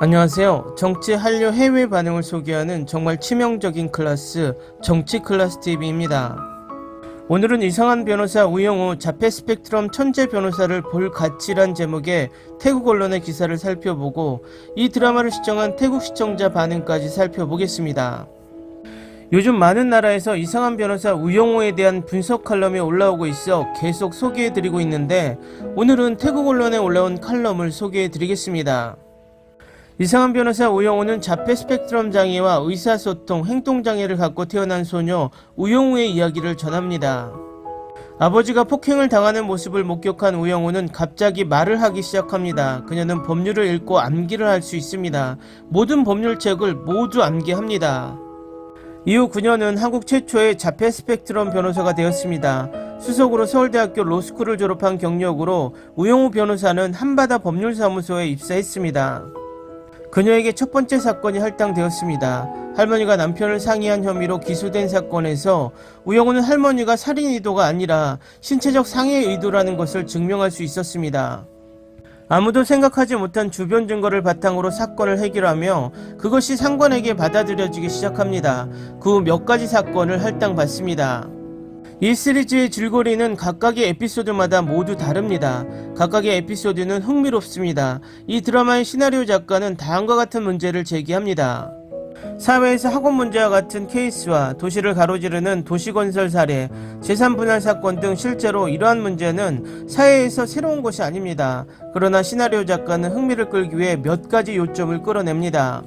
안녕하세요. 정치 한류 해외 반응을 소개하는 정말 치명적인 클래스 정치 클래스 TV입니다. 오늘은 이상한 변호사 우영우 자폐 스펙트럼 천재 변호사를 볼 가치란 제목의 태국 언론의 기사를 살펴보고 이 드라마를 시청한 태국 시청자 반응까지 살펴보겠습니다. 요즘 많은 나라에서 이상한 변호사 우영우에 대한 분석 칼럼이 올라오고 있어 계속 소개해드리고 있는데 오늘은 태국 언론에 올라온 칼럼을 소개해드리겠습니다. 이상한 변호사 우영우는 자폐 스펙트럼 장애와 의사소통, 행동장애를 갖고 태어난 소녀 우영우의 이야기를 전합니다. 아버지가 폭행을 당하는 모습을 목격한 우영우는 갑자기 말을 하기 시작합니다. 그녀는 법률을 읽고 암기를 할 수 있습니다. 모든 법률책을 모두 암기합니다. 이후 그녀는 한국 최초의 자폐 스펙트럼 변호사가 되었습니다. 수석으로 서울대학교 로스쿨을 졸업한 경력으로 우영우 변호사는 한바다 법률사무소에 입사했습니다. 그녀에게 첫 번째 사건이 할당되었습니다. 할머니가 남편을 상해한 혐의로 기소된 사건에서 우영우는 할머니가 살인 의도가 아니라 신체적 상해 의도라는 것을 증명할 수 있었습니다. 아무도 생각하지 못한 주변 증거를 바탕으로 사건을 해결하며 그것이 상관에게 받아들여지기 시작합니다. 그 후 몇 가지 사건을 할당받습니다. 이 시리즈의 줄거리는 각각의 에피소드마다 모두 다릅니다. 각각의 에피소드는 흥미롭습니다. 이 드라마의 시나리오 작가는 다음과 같은 문제를 제기합니다. 사회에서 학원 문제와 같은 케이스와 도시를 가로지르는 도시건설 사례, 재산분할 사건 등 실제로 이러한 문제는 사회에서 새로운 것이 아닙니다. 그러나 시나리오 작가는 흥미를 끌기 위해 몇 가지 요점을 끌어냅니다.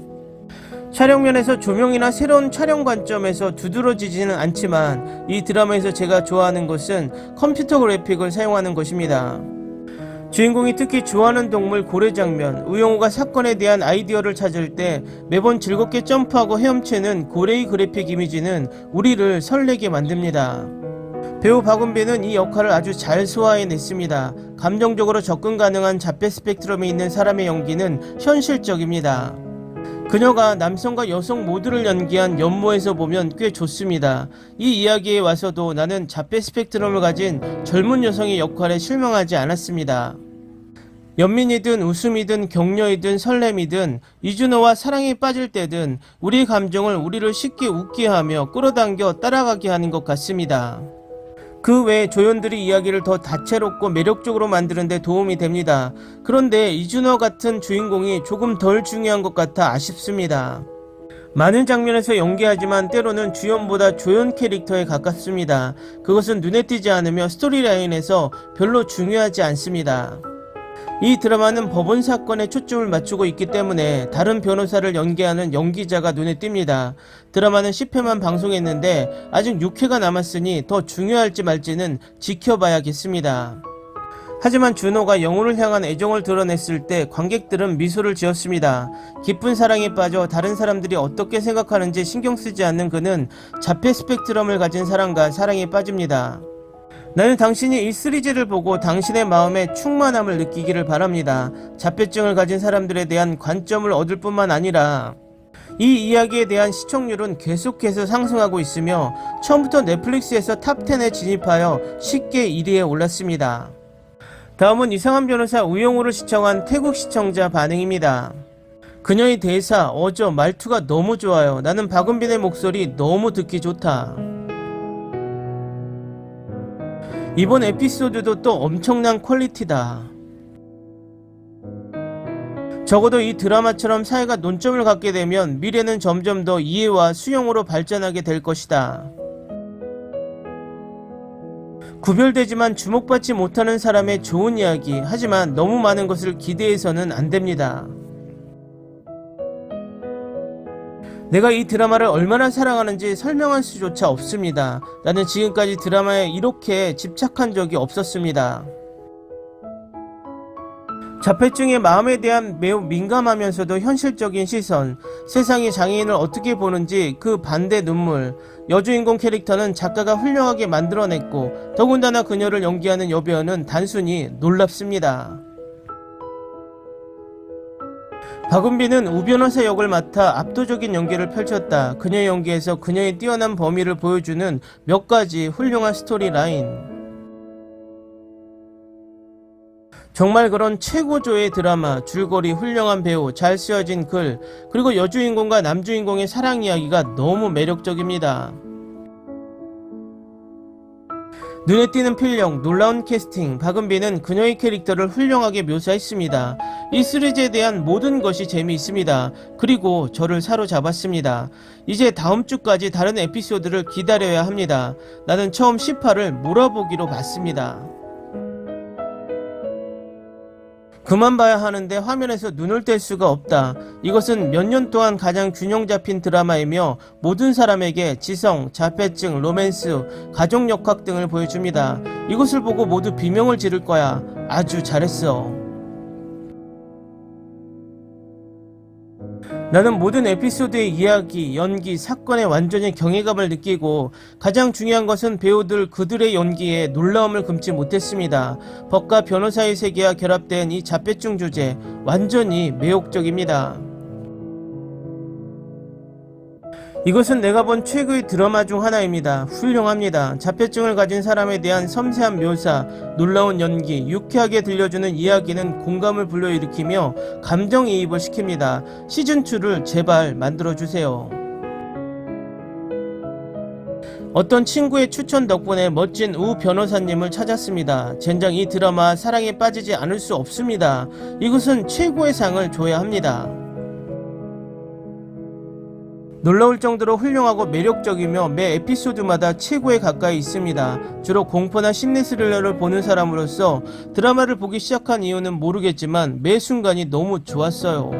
촬영면에서 조명이나 새로운 촬영 관점에서 두드러지지는 않지만 이 드라마에서 제가 좋아하는 것은 컴퓨터 그래픽을 사용하는 것입니다. 주인공이 특히 좋아하는 동물 고래 장면, 우영우가 사건에 대한 아이디어를 찾을 때 매번 즐겁게 점프하고 헤엄치는 고래의 그래픽 이미지는 우리를 설레게 만듭니다. 배우 박은빈은 이 역할을 아주 잘 소화해냈습니다. 감정적으로 접근 가능한 자폐 스펙트럼이 있는 사람의 연기는 현실적입니다. 그녀가 남성과 여성 모두를 연기한 연모에서 보면 꽤 좋습니다. 이 이야기에 와서도 나는 자폐 스펙트럼을 가진 젊은 여성의 역할에 실망하지 않았습니다. 연민이든 웃음이든 격려이든 설렘이든 이준호와 사랑에 빠질 때든 우리의 감정을 우리를 쉽게 웃게 하며 끌어당겨 따라가게 하는 것 같습니다. 그 외에 조연들이 이야기를 더 다채롭고 매력적으로 만드는 데 도움이 됩니다. 그런데 이준호 같은 주인공이 조금 덜 중요한 것 같아 아쉽습니다. 많은 장면에서 연기하지만 때로는 주연보다 조연 캐릭터에 가깝습니다. 그것은 눈에 띄지 않으며 스토리라인에서 별로 중요하지 않습니다. 이 드라마는 법원 사건에 초점을 맞추고 있기 때문에 다른 변호사를 연기하는 연기자가 눈에 띕니다. 드라마는 10회만 방송했는데 아직 6회가 남았으니 더 중요할지 말지는 지켜봐야겠습니다. 하지만 준호가 영우를 향한 애정을 드러냈을 때 관객들은 미소를 지었습니다. 깊은 사랑에 빠져 다른 사람들이 어떻게 생각하는지 신경 쓰지 않는 그는 자폐 스펙트럼을 가진 사람과 사랑에 빠집니다. 나는 당신이 이 시리즈를 보고 당신의 마음에 충만함을 느끼기를 바랍니다. 자폐증을 가진 사람들에 대한 관점을 얻을 뿐만 아니라 이 이야기에 대한 시청률은 계속해서 상승하고 있으며 처음부터 넷플릭스에서 탑10에 진입하여 쉽게 1위에 올랐습니다. 다음은 이상한 변호사 우영우를 시청한 태국 시청자 반응입니다. 그녀의 대사, 어조, 말투가 너무 좋아요. 나는 박은빈의 목소리 너무 듣기 좋다. 이번 에피소드도 또 엄청난 퀄리티다. 적어도 이 드라마처럼 사회가 논점을 갖게 되면 미래는 점점 더 이해와 수용으로 발전하게 될 것이다. 구별되지만 주목받지 못하는 사람의 좋은 이야기, 하지만 너무 많은 것을 기대해서는 안 됩니다. 내가 이 드라마를 얼마나 사랑하는지 설명할 수조차 없습니다. 나는 지금까지 드라마에 이렇게 집착한 적이 없었습니다. 자폐증의 마음에 대한 매우 민감하면서도 현실적인 시선, 세상이 장애인을 어떻게 보는지 그 반대 눈물, 여주인공 캐릭터는 작가가 훌륭하게 만들어냈고 더군다나 그녀를 연기하는 여배우는 단순히 놀랍습니다. 박은빈은 우 변호사 역을 맡아 압도적인 연기를 펼쳤다. 그녀의 연기에서 그녀의 뛰어난 범위를 보여주는 몇 가지 훌륭한 스토리라인. 정말 그런 최고조의 드라마, 줄거리 훌륭한 배우, 잘 쓰여진 글, 그리고 여주인공과 남주인공의 사랑 이야기가 너무 매력적입니다. 눈에 띄는 필력, 놀라운 캐스팅, 박은비는 그녀의 캐릭터를 훌륭하게 묘사했습니다. 이 시리즈에 대한 모든 것이 재미있습니다. 그리고 저를 사로잡았습니다. 이제 다음 주까지 다른 에피소드를 기다려야 합니다. 나는 처음 10화를 몰아보기로 봤습니다. 그만 봐야 하는데 화면에서 눈을 뗄 수가 없다. 이것은 몇 년 동안 가장 균형 잡힌 드라마이며 모든 사람에게 지성, 자폐증, 로맨스, 가족 역학 등을 보여줍니다. 이것을 보고 모두 비명을 지를 거야. 아주 잘했어. 나는 모든 에피소드의 이야기, 연기, 사건에 완전히 경외감을 느끼고 가장 중요한 것은 배우들 그들의 연기에 놀라움을 금치 못했습니다. 법과 변호사의 세계와 결합된 이 자폐증 주제 완전히 매혹적입니다. 이것은 내가 본 최고의 드라마 중 하나입니다. 훌륭합니다. 자폐증을 가진 사람에 대한 섬세한 묘사, 놀라운 연기, 유쾌하게 들려주는 이야기는 공감을 불러일으키며 감정이입을 시킵니다. 시즌2를 제발 만들어주세요. 어떤 친구의 추천 덕분에 멋진 우 변호사님을 찾았습니다. 젠장 이 드라마 사랑에 빠지지 않을 수 없습니다. 이것은 최고의 상을 줘야 합니다. 놀라울 정도로 훌륭하고 매력적이며 매 에피소드마다 최고에 가까이 있습니다. 주로 공포나 심리 스릴러를 보는 사람으로서 드라마를 보기 시작한 이유는 모르겠지만 매 순간이 너무 좋았어요.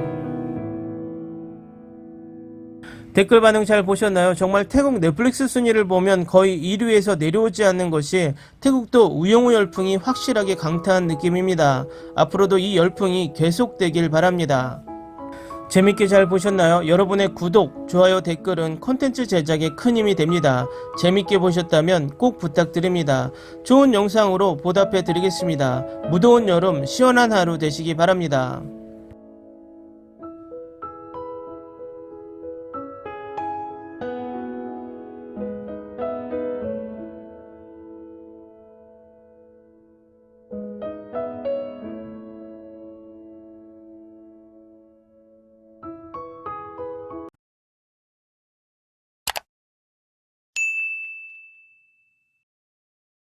댓글 반응 잘 보셨나요? 정말 태국 넷플릭스 순위를 보면 거의 1위에서 내려오지 않는 것이 태국도 우영우 열풍이 확실하게 강타한 느낌입니다. 앞으로도 이 열풍이 계속되길 바랍니다. 재밌게 잘 보셨나요? 여러분의 구독, 좋아요, 댓글은 콘텐츠 제작에 큰 힘이 됩니다. 재밌게 보셨다면 꼭 부탁드립니다. 좋은 영상으로 보답해 드리겠습니다. 무더운 여름 시원한 하루 되시기 바랍니다.